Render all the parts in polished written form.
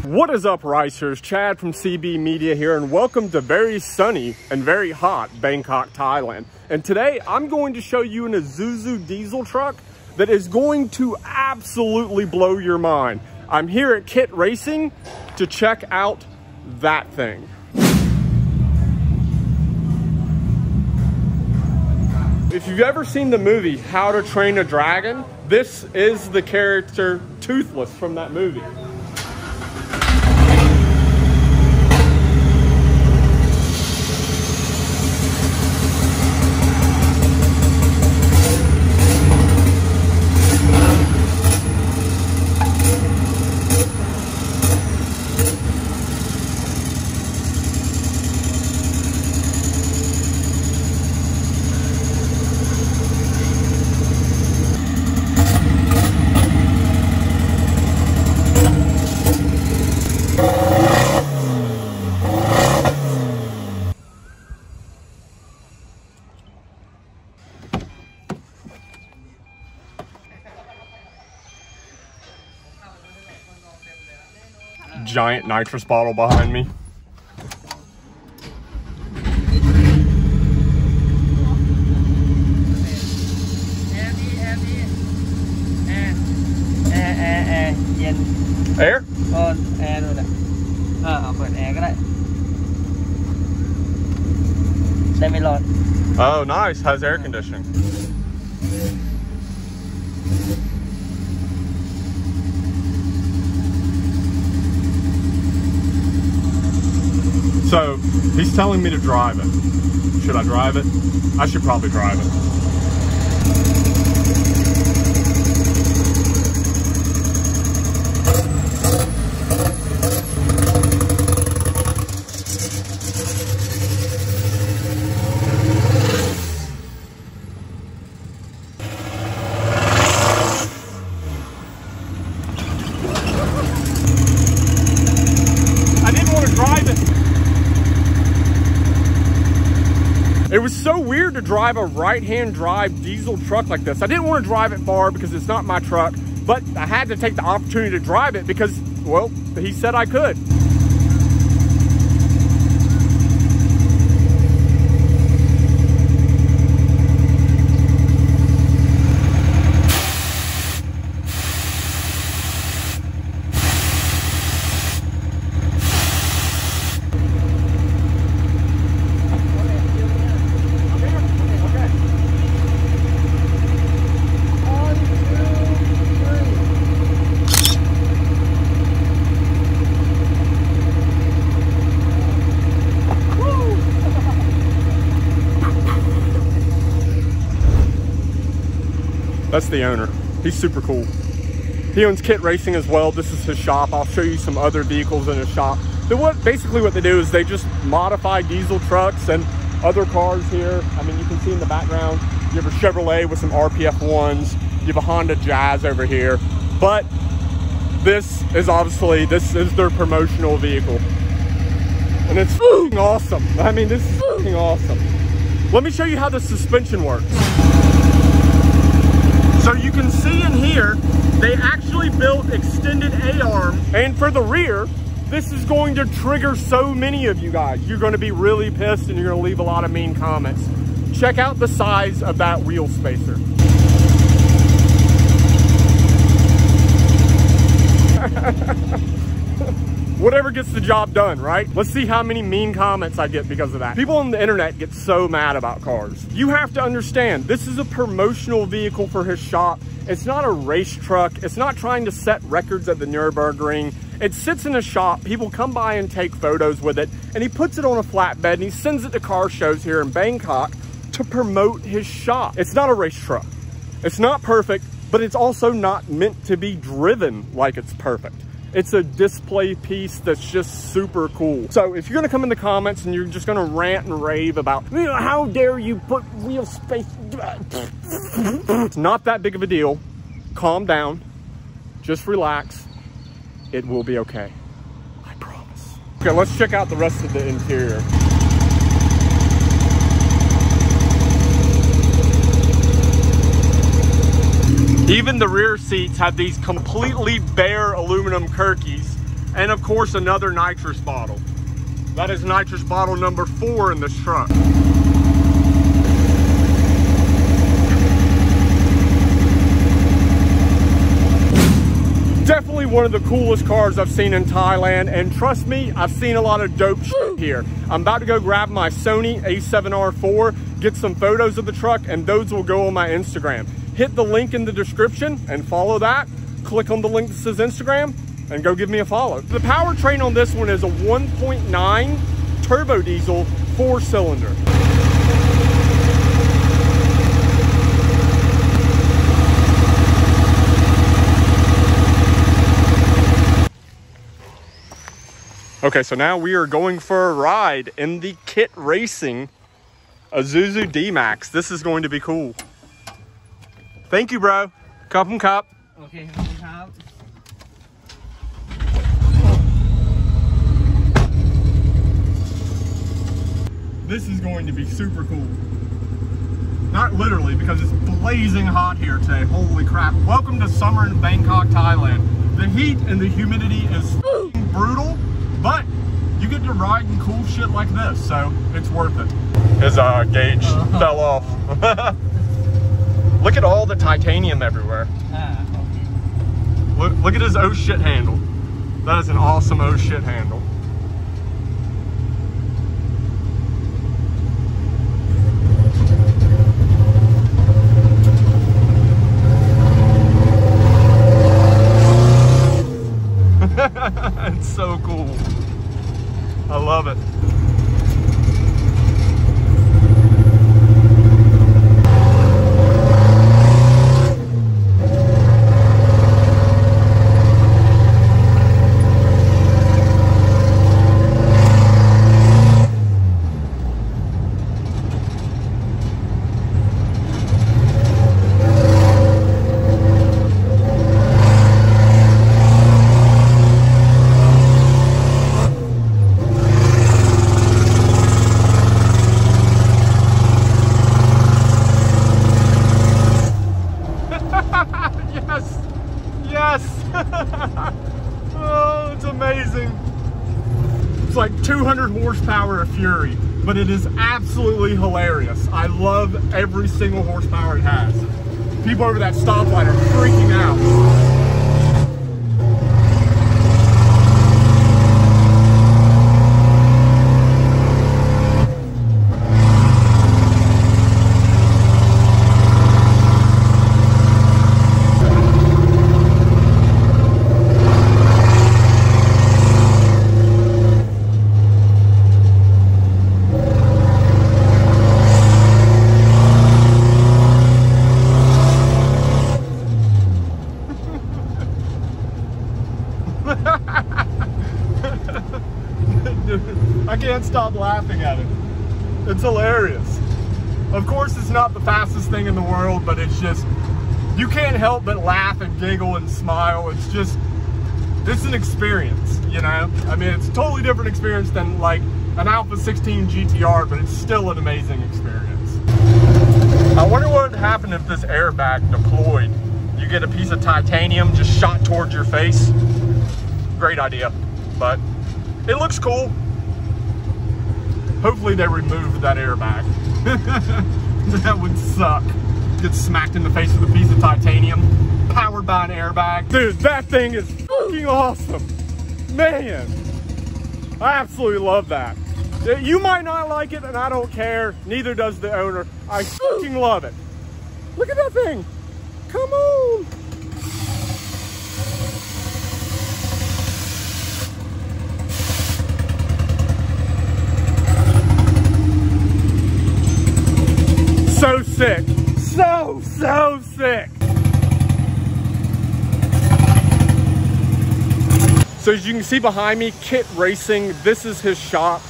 What is up, Ricers? Chad from CB Media here, and welcome to very sunny and very hot Bangkok, Thailand. And today I'm going to show you an Isuzu diesel truck that is going to absolutely blow your mind. I'm here at Kit Racing to check out that thing. If you've ever seen the movie How to Train a Dragon, this is the character Toothless from that movie. Giant nitrous bottle behind me. Air? Oh, nice. Has air conditioning. So, he's telling me to drive it. Should I drive it? I should probably drive it. I didn't want to drive it. It was so weird to drive a right-hand drive diesel truck like this. I didn't want to drive it far because it's not my truck, but I had to take the opportunity to drive it because, well, he said I could. That's the owner. He's super cool. He owns Kit Racing as well. This is his shop. I'll show you some other vehicles in his shop. Basically what they do is they just modify diesel trucks and other cars here. I mean, you can see in the background, you have a Chevrolet with some RPF 1s. You have a Honda Jazz over here. But this is their promotional vehicle. And it's f***ing awesome. I mean, this is f***ing awesome. Let me show you how the suspension works. So you can see in here, they actually built extended A-arm. And for the rear, this is going to trigger so many of you guys. You're gonna be really pissed and you're gonna leave a lot of mean comments. Check out the size of that wheel spacer. Whatever gets the job done, right? Let's see how many mean comments I get because of that. People on the internet get so mad about cars. You have to understand, this is a promotional vehicle for his shop. It's not a race truck. It's not trying to set records at the Nürburgring. It sits in a shop. People come by and take photos with it, and he puts it on a flatbed and he sends it to car shows here in Bangkok to promote his shop. It's not a race truck. It's not perfect, but it's also not meant to be driven like it's perfect. It's a display piece that's just super cool. So if you're gonna come in the comments and you're just gonna rant and rave about, how dare you put wheel space, it's not that big of a deal. Calm down, just relax. It will be okay, I promise. Okay, let's check out the rest of the interior. Even the rear seats have these completely bare aluminum Kirkies And of course, another nitrous bottle. That is nitrous bottle number 4 in this truck. Definitely one of the coolest cars I've seen in Thailand, and trust me, I've seen a lot of dope shit here. I'm about to go grab my Sony A7R4, get some photos of the truck, and those will go on my Instagram. Hit the link in the description and follow that. Click on the link that says Instagram and go give me a follow. The powertrain on this one is a 1.9 turbo diesel 4-cylinder. Okay, so now we are going for a ride in the Kit Racing Isuzu D-Max. This is going to be cool. Thank you, bro. Cup and cup. Okay, this is going to be super cool. Not literally, because it's blazing hot here today. Holy crap. Welcome to summer in Bangkok, Thailand. The heat and the humidity is brutal, but you get to ride in cool shit like this, so it's worth it. His gauge fell off. Look at all the titanium everywhere. Look at his oh shit handle. That is an awesome oh shit handle. It's so cool. I love it. Oh, it's amazing. It's like 200 horsepower of fury, but it is absolutely hilarious. I love every single horsepower it has. People over that stoplight are freaking out. I can't stop laughing at it. It's hilarious. Of course, it's not the fastest thing in the world, but it's just, you can't help but laugh and giggle and smile. It's an experience, you know? I mean, it's a totally different experience than like an Alpha 16 GTR, but it's still an amazing experience. I wonder what would happen if this airbag deployed. You get a piece of titanium just shot towards your face. Great idea, but it looks cool. Hopefully they removed that airbag. That would suck. Get smacked in the face with a piece of titanium, powered by an airbag. Dude, that thing is fucking awesome. Man, I absolutely love that. You might not like it, and I don't care. Neither does the owner. I fucking love it. Look at that thing. Come on. So sick. So sick. So as you can see behind me, Kit Racing, this is his shop.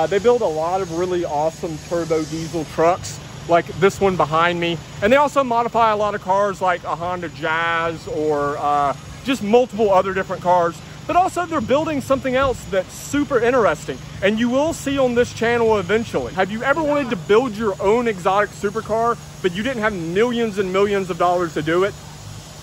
They build a lot of really awesome turbo diesel trucks like this one behind me. And they also modify a lot of cars like a Honda Jazz or just multiple other different cars. But also they're building something else that's super interesting, and you will see on this channel eventually. Have you ever wanted to build your own exotic supercar, but you didn't have millions and millions of dollars to do it?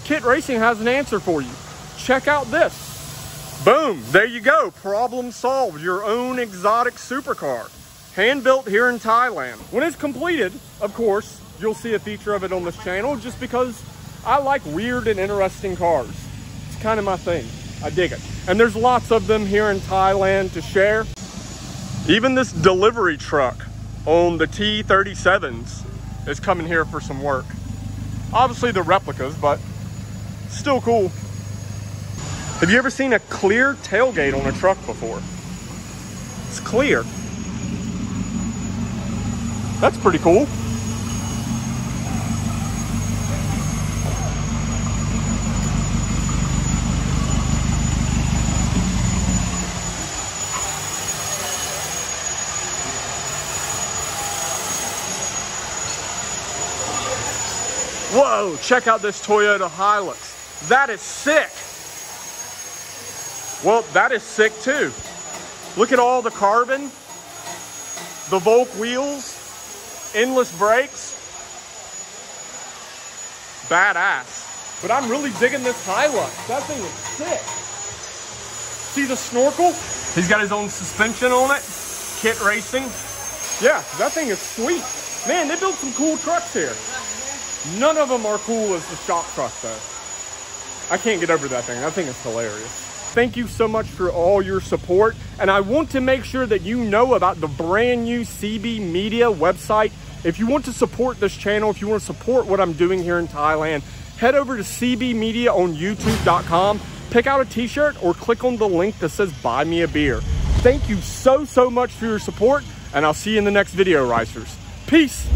Kit Racing has an answer for you. Check out this. Boom, there you go. Problem solved. Your own exotic supercar. Hand built here in Thailand. When it's completed, of course, you'll see a feature of it on this channel just because I like weird and interesting cars. It's kind of my thing. I dig it. And there's lots of them here in Thailand to share. Even this delivery truck on the T37s is coming here for some work. Obviously the replicas, but still cool. Have you ever seen a clear tailgate on a truck before? It's clear. That's pretty cool. Whoa, check out this Toyota Hilux. That is sick. Well, that is sick too. Look at all the carbon, the Volk wheels, endless brakes. Badass. But I'm really digging this Hilux. That thing is sick. See the snorkel? He's got his own suspension on it. Kit racing. Yeah, that thing is sweet. Man, they built some cool trucks here. None of them are cool as the shop truck though. I can't get over that thing. That thing is hilarious. Thank you so much for all your support. And I want to make sure that you know about the brand new CB Media website. If you want to support this channel, if you want to support what I'm doing here in Thailand, head over to CB Media on YouTube.com, pick out a t-shirt or click on the link that says buy me a beer. Thank you so much for your support, and I'll see you in the next video, Ricers. Peace.